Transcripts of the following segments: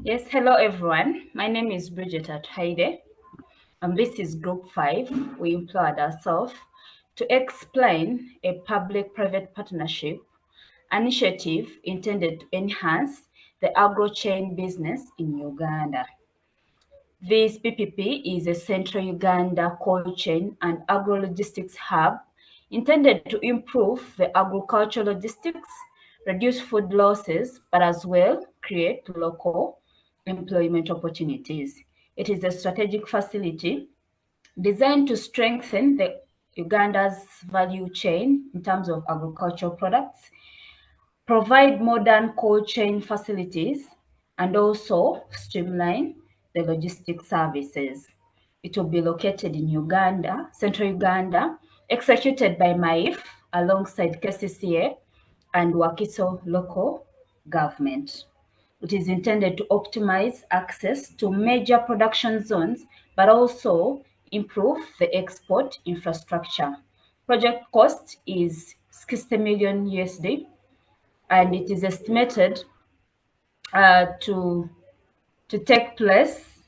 Yes, hello everyone. My name is Bridget Haide, and this is Group 5. We employed ourselves to explain a public-private partnership initiative intended to enhance the agro-chain business in Uganda. This PPP is a Central Uganda cold chain and agro-logistics hub intended to improve the agricultural logistics, reduce food losses, but as well create local employment opportunities. It is a strategic facility designed to strengthen the Uganda's value chain in terms of agricultural products, provide modern cold chain facilities, and also streamline the logistics services. It will be located in Uganda, Central Uganda, executed by MAIF alongside KCCA and Wakiso local government. It is intended to optimize access to major production zones, but also improve the export infrastructure. Project cost is 60 million USD, and it is estimated to take place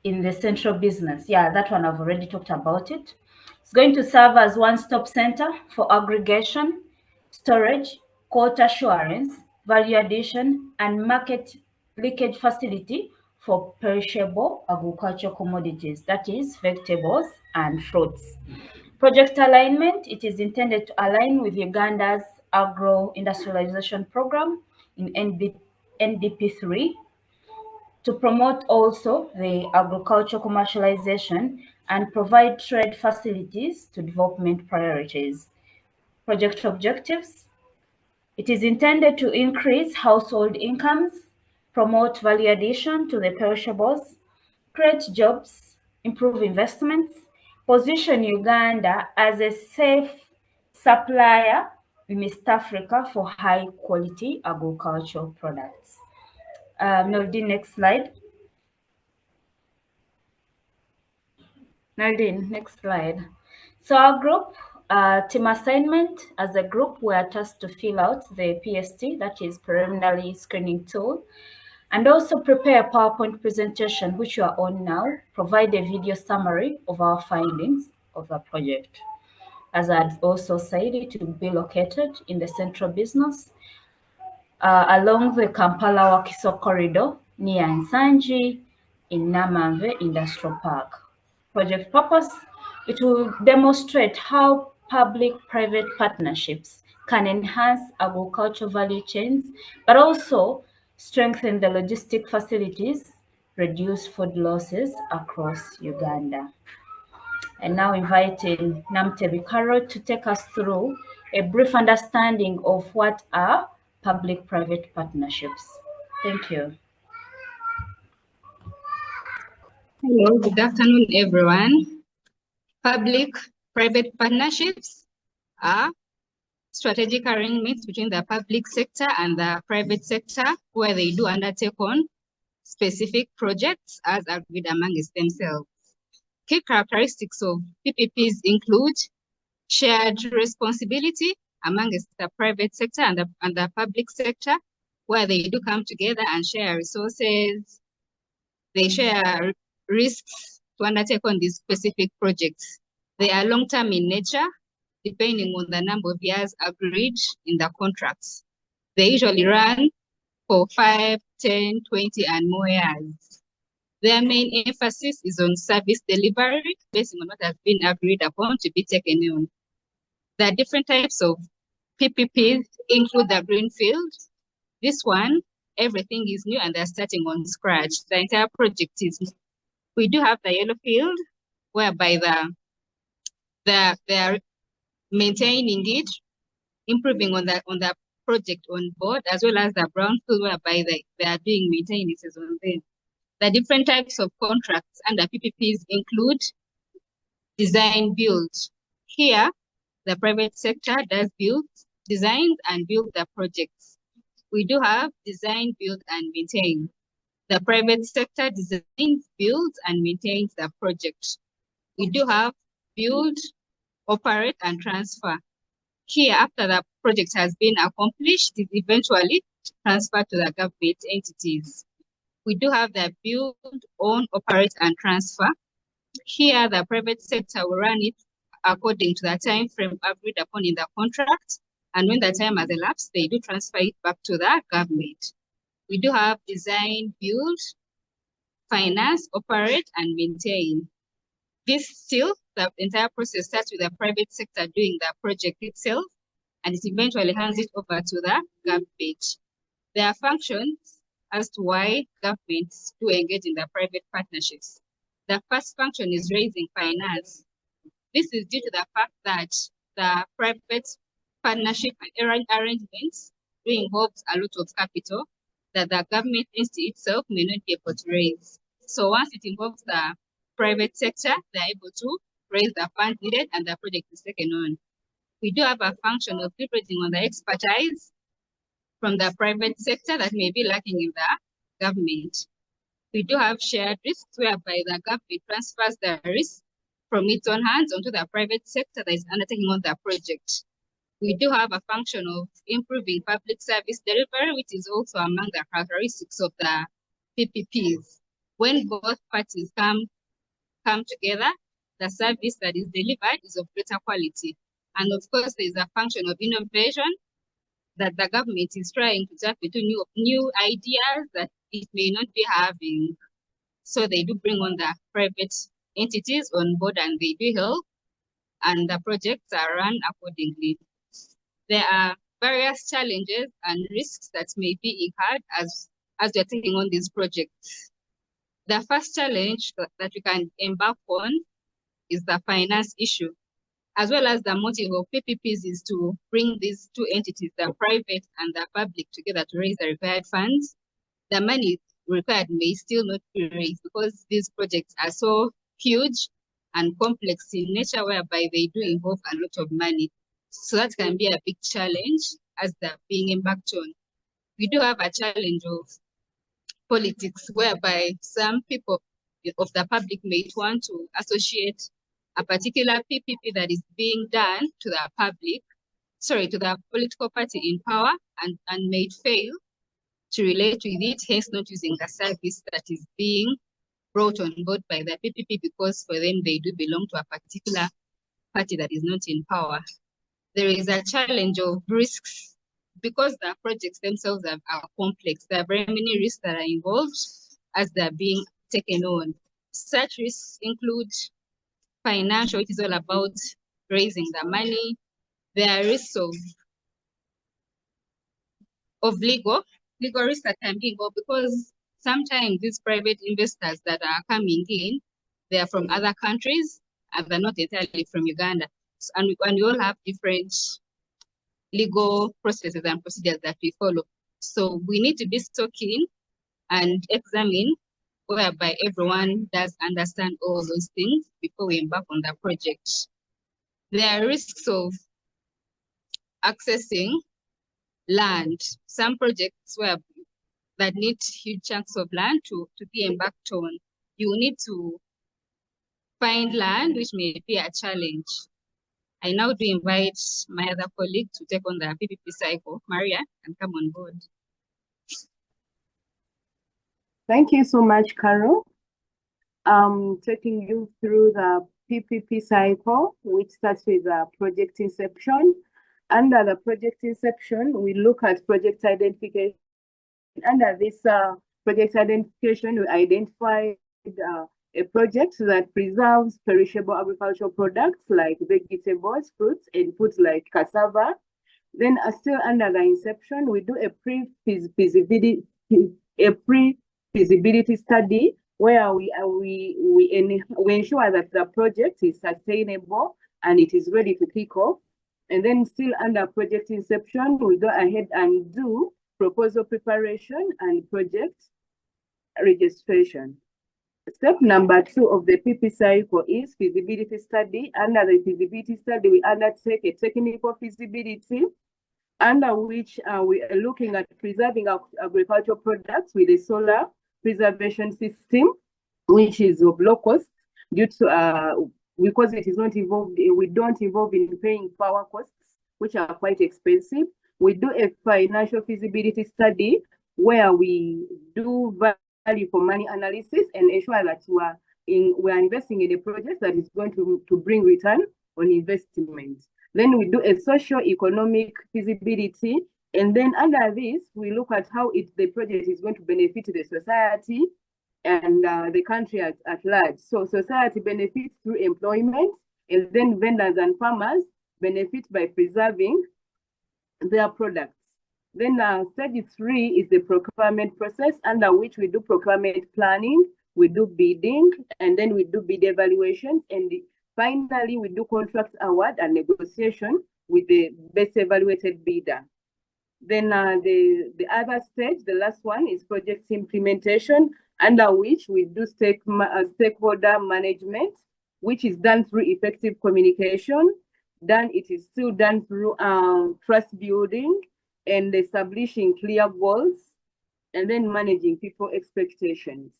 in the central business. Yeah, that one I've already talked about it. It's going to serve as one-stop center for aggregation, storage, quality assurance, value addition, and market leakage facility for perishable agricultural commodities, that is vegetables and fruits. Project alignment, it is intended to align with Uganda's agro-industrialization program in NDP3 to promote also the agricultural commercialization and provide trade facilities to development priorities. Project objectives, it is intended to increase household incomes, promote value addition to the perishables, create jobs, improve investments, position Uganda as a safe supplier in East Africa for high quality agricultural products. Noldine, next slide. Nadine, next slide. So our group team assignment, as a group, we are tasked to fill out the PST, that is preliminary screening tool, and also prepare a PowerPoint presentation, which you are on now, provide a video summary of our findings of the project. As I had also said, it will be located in the central business along the Kampala-Wakiso corridor near Nsanji in Namanve Industrial Park. Project purpose, it will demonstrate how public-private partnerships can enhance agricultural value chains, but also strengthen the logistic facilities, reduce food losses across Uganda. And now inviting Namtebi Carol to take us through a brief understanding of what are public-private partnerships. Thank you. Hello, good afternoon, everyone. Public-private partnerships are strategic arrangements between the public sector and the private sector where they do undertake on specific projects as agreed amongst themselves. Key characteristics of PPPs include shared responsibility amongst the private sector and the public sector, where they do come together and share resources. They share risks to undertake on these specific projects. They are long-term in nature, depending on the number of years agreed in the contracts. They usually run for 5, 10, 20, and more years. Their main emphasis is on service delivery, based on what has been agreed upon to be taken on. The different types of PPPs include the greenfield. This one, everything is new and they're starting on scratch. The entire project is new. We do have the yellow field, whereby they are maintaining it, improving on the project on board, as well as the brown field, whereby they are doing maintenance on them. The different types of contracts under PPPs include design build. Here, the private sector does build, designs and build the projects. We do have design, build, and maintain. The private sector designs, builds, and maintains the project. We do have build, operate, and transfer. Here, after the project has been accomplished, it is eventually transferred to the government entities. We do have the build, own, operate, and transfer. Here, the private sector will run it according to the time frame agreed upon in the contract. And when the time has elapsed, they do transfer it back to the government. We do have design, build, finance, operate, and maintain. This still, the entire process starts with the private sector doing the project itself, and it eventually hands it over to the government. There are functions as to why governments do engage in the private partnerships. The first function is raising finance. This is due to the fact that the private partnership arrangements do involve a lot of capital that the government entity itself may not be able to raise. So once it involves the private sector, they're able to raise the funds needed and the project is taken on. We do have a function of leveraging on the expertise from the private sector that may be lacking in the government. We do have shared risks whereby the government transfers the risk from its own hands onto the private sector that is undertaking on the project. We do have a function of improving public service delivery, which is also among the characteristics of the PPPs. When both parties come together, the service that is delivered is of greater quality. And of course, there is a function of innovation that the government is trying to tap into new ideas that it may not be having. So they do bring on the private entities on board and they do help, and the projects are run accordingly. There are various challenges and risks that may be incurred as we're taking on these projects. The first challenge that we can embark on is the finance issue, as well as the motive of PPPs is to bring these two entities, the private and the public, together to raise the required funds. The money required may still not be raised because these projects are so huge and complex in nature, whereby they do involve a lot of money. So that can be a big challenge as they're being embarked on. We do have a challenge of politics, whereby some people of the public may want to associate a particular PPP that is being done to the public, to the political party in power, and may fail to relate with it, hence not using the service that is being brought on board by the PPP, because for them they do belong to a particular party that is not in power. There is a challenge of risks because the projects themselves are complex. There are very many risks that are involved as they're being taken on. Such risks include financial, it is all about raising the money. There are risks of legal risks that can be involved because sometimes these private investors that are coming in, they are from other countries and they're not entirely from Uganda. And we all have different legal processes and procedures that we follow. So we need to be so keen and examine whereby everyone does understand all those things before we embark on the project. There are risks of accessing land. Some projects that need huge chunks of land to be embarked on, you need to find land, which may be a challenge. I now do invite my other colleague to take on the PPP cycle. Maria, can come on board. Thank you so much, Carol. Taking you through the PPP cycle, which starts with the project inception. Under the project inception, we look at project identification. Under this project identification, we identified a project that preserves perishable agricultural products like vegetables, fruits, and foods like cassava. Then still under the inception, we do a pre-feasibility study where we ensure that the project is sustainable and it is ready to kick off. And then still under project inception, we go ahead and do proposal preparation and project registration. Step number 2 of the PP cycle is feasibility study. Under the feasibility study, we undertake a technical feasibility under which we are looking at preserving agricultural products with a solar preservation system, which is of low cost due to because it is not involved, we don't involve in paying power costs, which are quite expensive. We do a financial feasibility study where we do value for money analysis and ensure that we are investing in a project that is going to bring return on investment. Then we do a socio-economic feasibility, and then under this, we look at how the project is going to benefit the society and the country at large. So society benefits through employment, and then vendors and farmers benefit by preserving their products. Then stage 3 is the procurement process, under which we do procurement planning, we do bidding, and then we do bid evaluations, and finally we do contract award and negotiation with the best evaluated bidder. Then the other stage, the last one, is project implementation, under which we do stakeholder management, which is done through effective communication. Then it is still done through trust building and establishing clear goals, and then managing people expectations.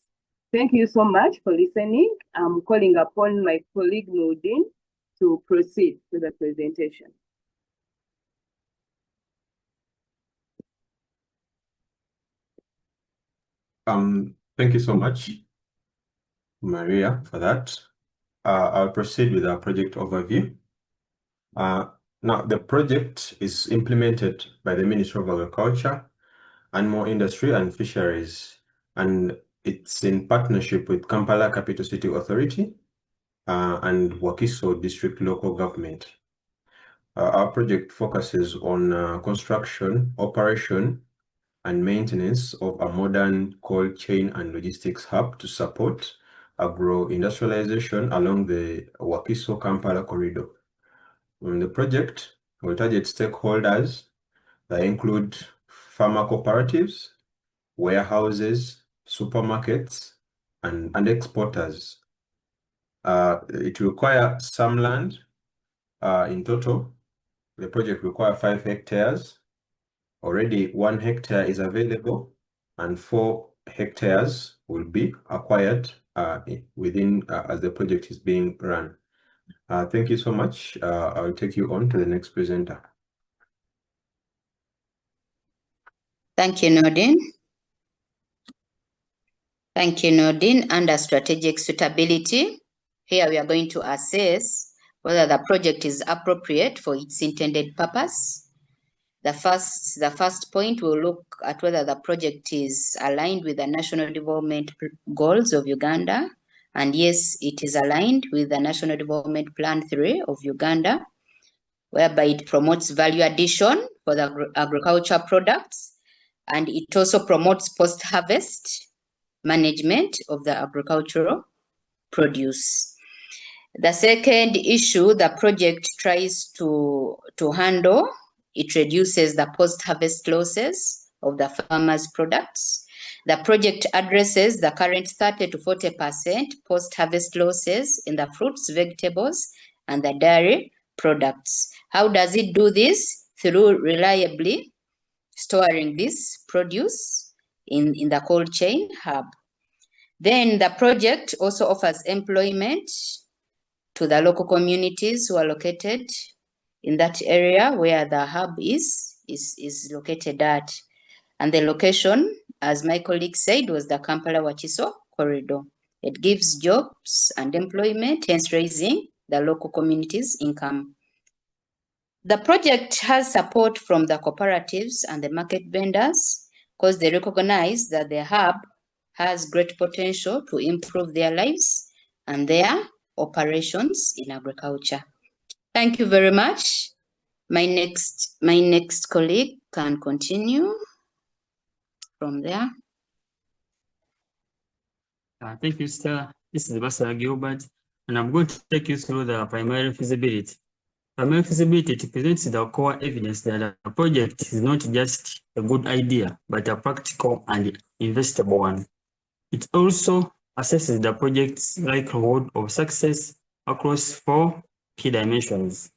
Thank you so much for listening. I'm calling upon my colleague Nordin to proceed with the presentation. Thank you so much, Maria, for that. I'll proceed with our project overview. Now, the project is implemented by the Ministry of Agriculture, Animal Industry and Fisheries, and it's in partnership with Kampala Capital City Authority and Wakiso District Local Government. Our project focuses on construction, operation, and maintenance of a modern cold chain and logistics hub to support agro-industrialization along the Wakiso-Kampala corridor. The project will target stakeholders that include farmer cooperatives, warehouses, supermarkets, and exporters. It will require some land. In total, the project requires 5 hectares. Already 1 hectare is available, and 4 hectares will be acquired within as the project is being run. Thank you so much. I'll take you on to the next presenter. Thank you, Nordin. Thank you, Nordin. Under strategic suitability, here we are going to assess whether the project is appropriate for its intended purpose. The first point, we'll look at whether the project is aligned with the National Development Goals of Uganda. And yes, it is aligned with the National Development Plan 3 of Uganda, whereby it promotes value addition for the agriculture products, and it also promotes post-harvest management of the agricultural produce. The second issue the project tries to handle, it reduces the post-harvest losses of the farmers' products. The project addresses the current 30 to 40% post-harvest losses in the fruits, vegetables, and the dairy products. How does it do this? Through reliably storing this produce in the cold chain hub. Then the project also offers employment to the local communities who are located in that area where the hub is located at. And the location, as my colleague said, was the Kampala-Wakiso corridor. It gives jobs and employment, hence raising the local community's income. The project has support from the cooperatives and the market vendors because they recognize that the hub has great potential to improve their lives and their operations in agriculture. Thank you very much. My next colleague can continue from there. Thank you, Stella. This is Basara Gilbert, and I'm going to take you through the primary feasibility. Primary feasibility presents the core evidence that the project is not just a good idea, but a practical and investable one. It also assesses the project's likelihood of success across 4 key dimensions: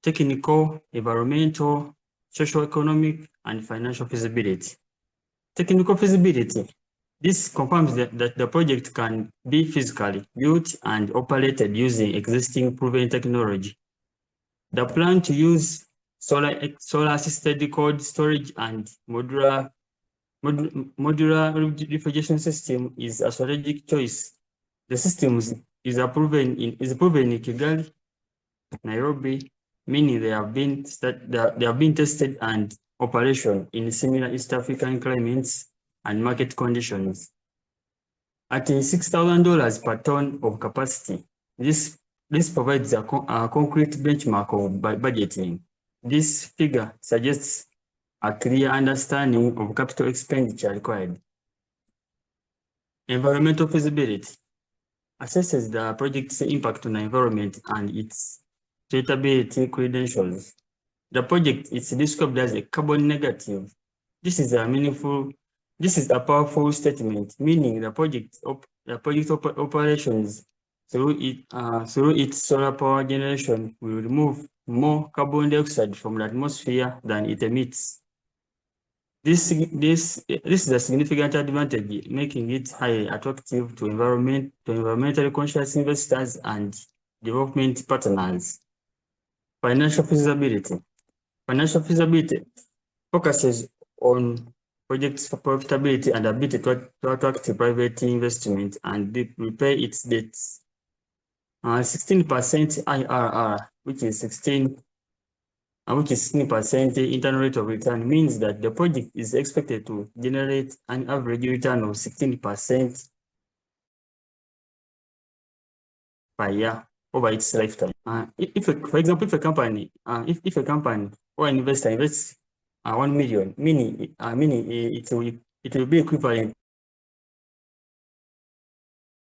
technical, environmental, socio-economic, and financial feasibility. Technical feasibility. This confirms that the project can be physically built and operated using existing proven technology. The plan to use solar-assisted cold storage and modular Modular refrigeration system is a strategic choice. The system is proven in Kigali, Nairobi, meaning they have been tested and operation in similar East African climates and market conditions. At $6,000 per ton of capacity, this provides a concrete benchmark of budgeting. This figure suggests a clear understanding of capital expenditure required. Environmental feasibility assesses the project's impact on the environment and its suitability credentials. The project is described as a carbon negative. This is a powerful statement, meaning the project operations through its solar power generation will remove more carbon dioxide from the atmosphere than it emits. This is a significant advantage, making it highly attractive to environmentally conscious investors and development partners. Financial feasibility. Financial feasibility focuses on project's profitability and ability to attract private investment and repay its debts. 16% IRR, which is 16% internal rate of return, means that the project is expected to generate an average return of 16% per year over its lifetime. For example, if a company or an investor invests 1 million, meaning it will be equivalent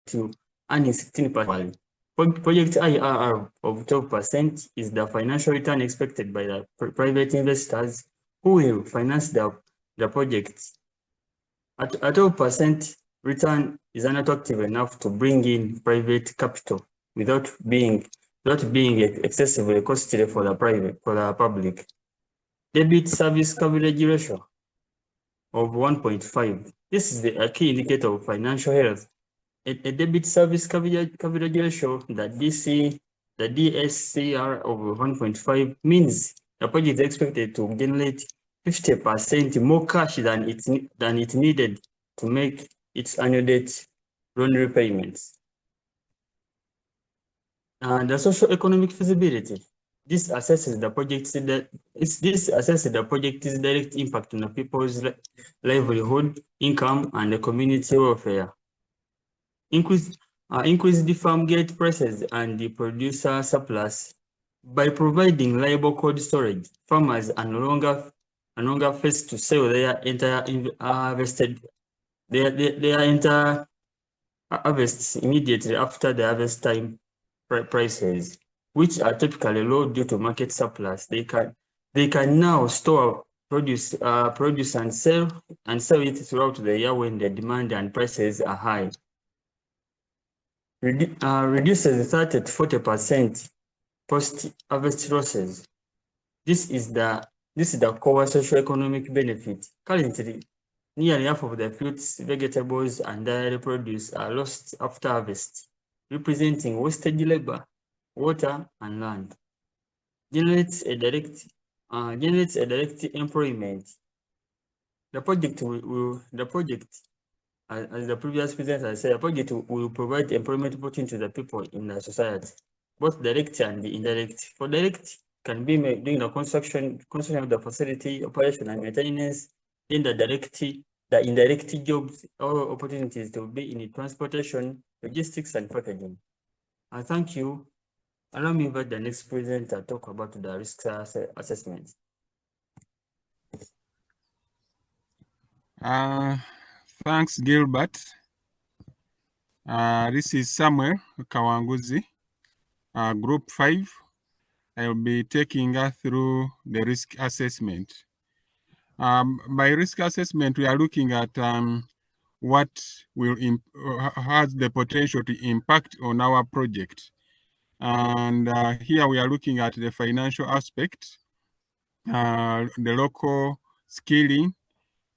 to earning 16%. Project IRR of 12% is the financial return expected by the private investors who will finance the project. At 12% return is unattractive enough to bring in private capital without being excessively costly for the public. Debt service coverage ratio of 1.5. This is a key indicator of financial health. A debt service coverage ratio, the DSCR of 1.5 means the project is expected to generate 50% more cash than it needed to make its annual debt loan repayments. And the socio-economic feasibility. This assesses the project's direct impact on the people's livelihood, income, and the community welfare. Increase the farm gate prices and the producer surplus. By providing reliable cold storage, farmers are no longer faced to sell their entire harvests immediately after the harvest time prices, which are typically low due to market surplus. They can now store produce and sell it throughout the year when the demand and prices are high. Reduces 30 to 40% post-harvest losses. This is the core socio-economic benefit. Currently, nearly half of the fruits, vegetables, and dairy produce are lost after harvest, representing wasted labor, water, and land. Generates a direct employment. The project as the previous presenter said, the project will provide employment opportunity to the people in the society, both direct and indirect. For direct, can be made during the construction of the facility, operation and maintenance. Then the indirect jobs or opportunities to be in transportation, logistics, and packaging. Thank you. Allow me to invite the next presenter to talk about the risk assessment. Thanks, Gilbert. This is Samuel Kawanguzi, Group 5. I'll be taking us through the risk assessment. By risk assessment, we are looking at what has the potential to impact on our project. And here we are looking at the financial aspect, the local skilling,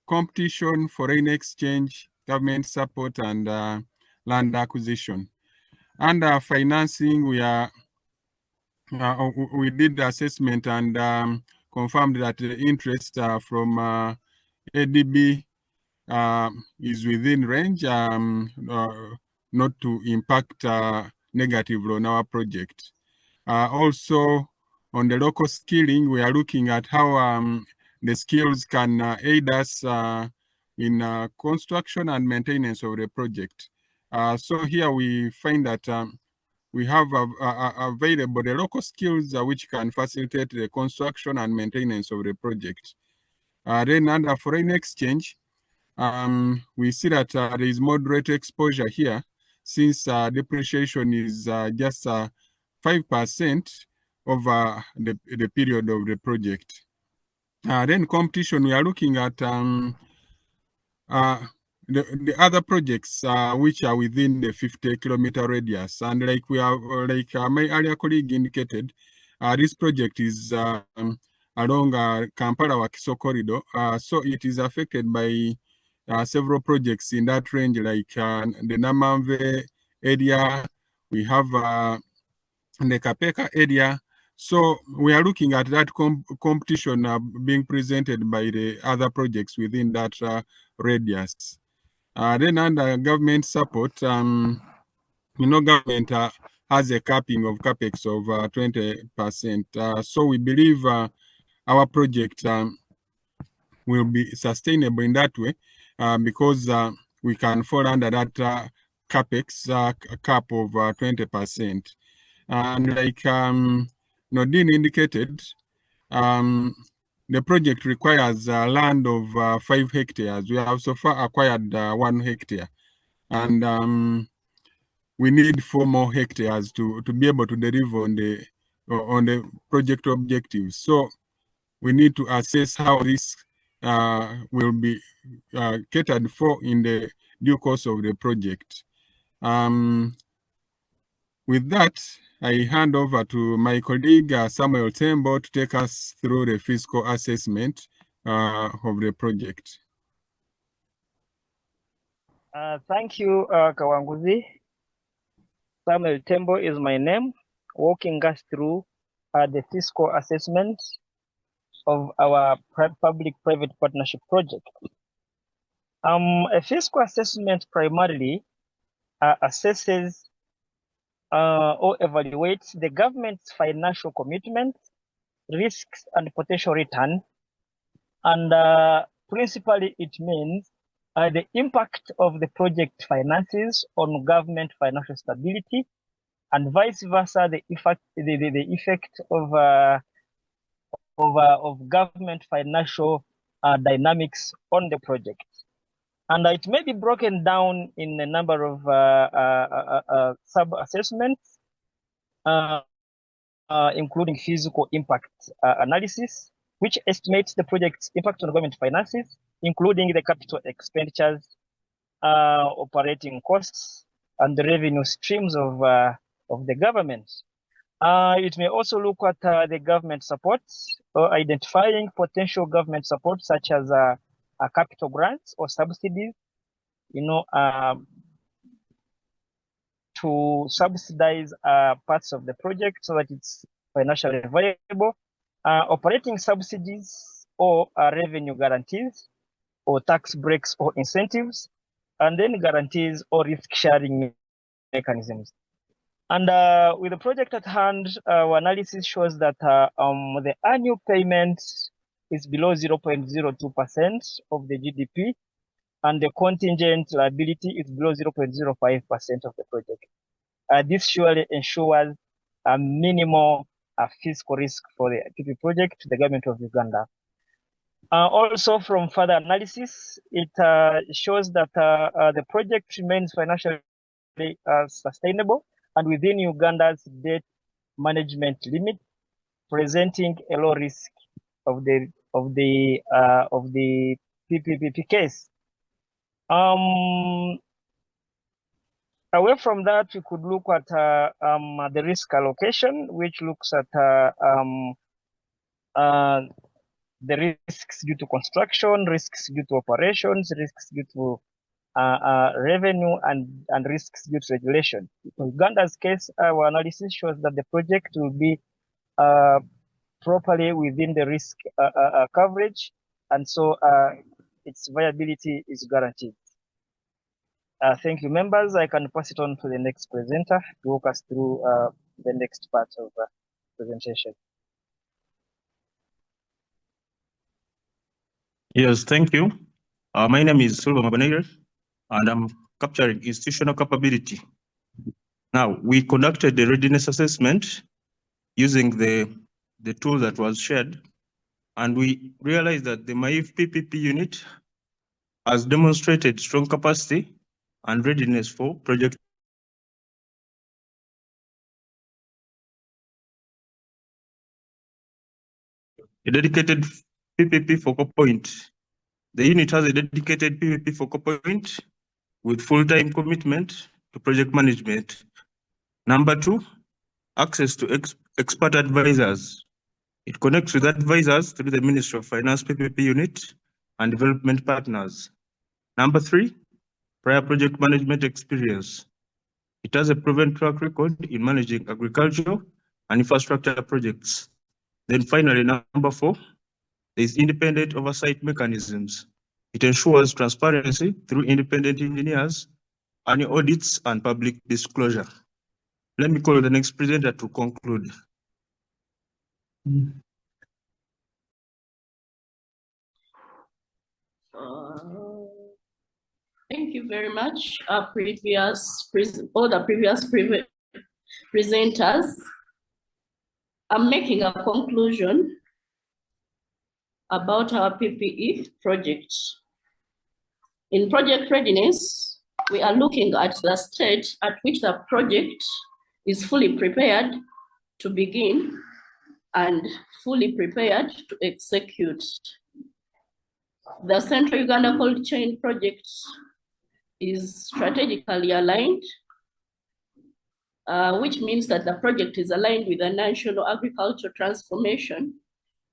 competition, foreign exchange, government support, and land acquisition. Under financing, we did the assessment and confirmed that the interest from ADB is within range, not to impact negatively on our project. Also, on the local skilling, we are looking at how the skills can aid us in construction and maintenance of the project. So here we find that we have available the local skills which can facilitate the construction and maintenance of the project. Then under foreign exchange, we see that there is moderate exposure here, since depreciation is just 5% over the period of the project. Then competition, we are looking at the other projects which are within the 50-kilometer radius, and like my earlier colleague indicated, this project is along Kampala-Wakiso corridor, so it is affected by several projects in that range, like the Namamve area. We have the Kapeka area. So we are looking at that competition being presented by the other projects within that radius. Then under government support, government has a capping of capex of 20%. So we believe our project will be sustainable in that way, because we can fall under that capex cap of 20%. And like Nordine indicated, the project requires land of 5 hectares. We have so far acquired 1 hectare, and we need 4 more hectares to be able to deliver on the project objectives. So we need to assess how this will be catered for in the due course of the project. With that, I hand over to my colleague Samuel Tembo to take us through the fiscal assessment of the project. Thank you, Kawanguzi. Samuel Tembo is my name, walking us through the fiscal assessment of our public-private partnership project. A fiscal assessment primarily assesses or evaluates the government's financial commitments, risks, and potential return. And principally, it means the impact of the project finances on government financial stability, and vice versa, the effect of government financial dynamics on the project. And it may be broken down in a number of sub-assessments, including physical impact analysis, which estimates the project's impact on government finances, including the capital expenditures, operating costs, and the revenue streams of the government. It may also look at the government supports, or identifying potential government support, such as capital grants or subsidies, to subsidize parts of the project so that it's financially viable, operating subsidies or revenue guarantees, or tax breaks or incentives, and then guarantees or risk sharing mechanisms. And with the project at hand, our analysis shows that the annual payment is below 0.02% of the GDP, and the contingent liability is below 0.05% of the project. This surely ensures a minimal fiscal risk for the PPP project to the government of Uganda. Also, from further analysis, it shows that the project remains financially sustainable and within Uganda's debt management limit, presenting a low risk of the PPP case. Away from that, we could look at the risk allocation, which looks at the risks due to construction, risks due to operations, risks due to revenue, and risks due to regulation. In Uganda's case, our analysis shows that the project will be properly within the risk coverage, and so it its viability is guaranteed. Thank you, members. I can pass it on to the next presenter to walk us through the next part of the presentation. Yes, thank you. My name is Silva Mabanere, and I'm capturing institutional capability. Now, we conducted the readiness assessment using the tool that was shared, and we realized that the MAIF PPP unit has demonstrated strong capacity and readiness for project. A dedicated PPP focal point. The unit has a dedicated PPP focal point with full-time commitment to project management. Number 2, access to expert advisors. It connects with advisors through the Ministry of Finance PPP unit and development partners. Number 3, prior project management experience. It has a proven track record in managing agricultural and infrastructure projects. Then finally, number 4, there is independent oversight mechanisms. It ensures transparency through independent engineers, annual audits, and public disclosure. Let me call the next presenter to conclude. Thank you very much, all the previous presenters. I'm making a conclusion about our PPE project. In project readiness, we are looking at the stage at which the project is fully prepared to begin and fully prepared to execute. The Central Uganda Cold Chain project is strategically aligned, which means that the project is aligned with the national agricultural transformation,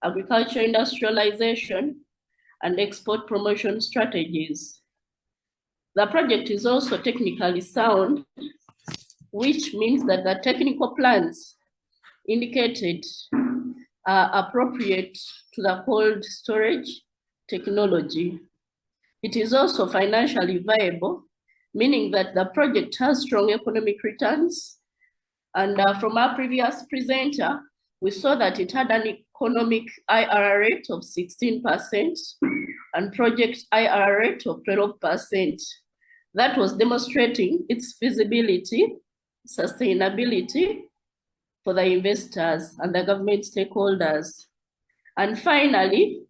agriculture industrialization, and export promotion strategies. The project is also technically sound, which means that the technical plans indicated are appropriate to the cold storage technology. It is also financially viable, meaning that the project has strong economic returns. And from our previous presenter, we saw that it had an economic IRR rate of 16% and project IRR rate of 12%. That was demonstrating its feasibility, sustainability for the investors and the government stakeholders. And finally,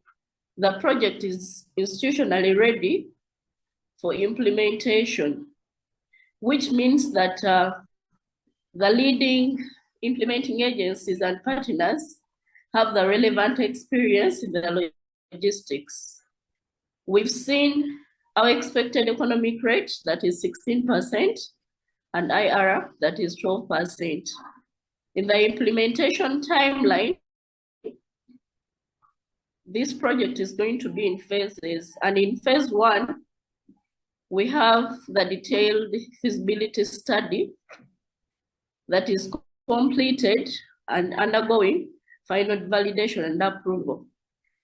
the project is institutionally ready for implementation, which means that the leading implementing agencies and partners have the relevant experience in the logistics. We've seen our expected economic rate, that is 16%, and IRR, that is 12%. In the implementation timeline, this project is going to be in phases. And in phase 1, we have the detailed feasibility study that is completed and undergoing final validation and approval.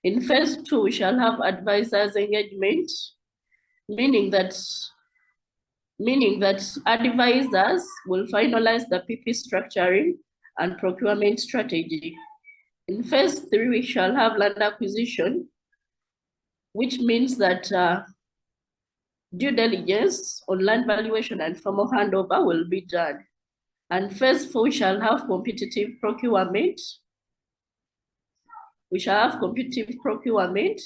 In phase 2, we shall have advisors engagement, meaning that advisors will finalize the PP structuring and procurement strategy. In phase 3, we shall have land acquisition, which means that due diligence on land valuation and formal handover will be done. And phase 4, we shall have competitive procurement. We shall have competitive procurement.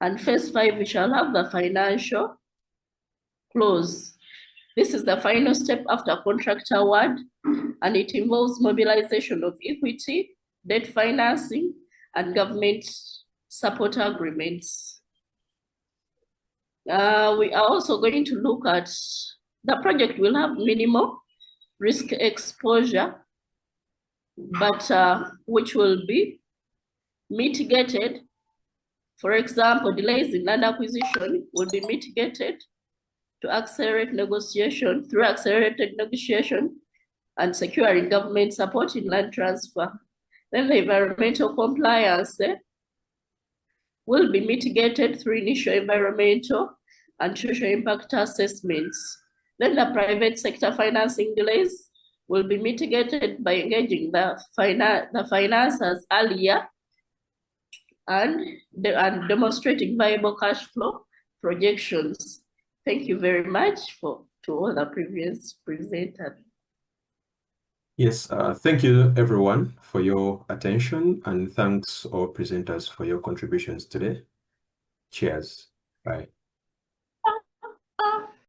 And phase 5, we shall have the financial close. This is the final step after contract award, and it involves mobilization of equity, debt financing, and government support agreements. We are also going to look at the project will have minimal risk exposure, but which will be mitigated. For example, delays in land acquisition will be mitigated to accelerate negotiation through accelerated negotiation and securing government support in land transfer. Then the environmental compliance will be mitigated through initial environmental and social impact assessments. Then the private sector financing delays will be mitigated by engaging the financiers earlier and demonstrating viable cash flow projections. Thank you very much to all the previous presenters. Yes, thank you everyone for your attention, and thanks all presenters for your contributions today. Cheers. Bye.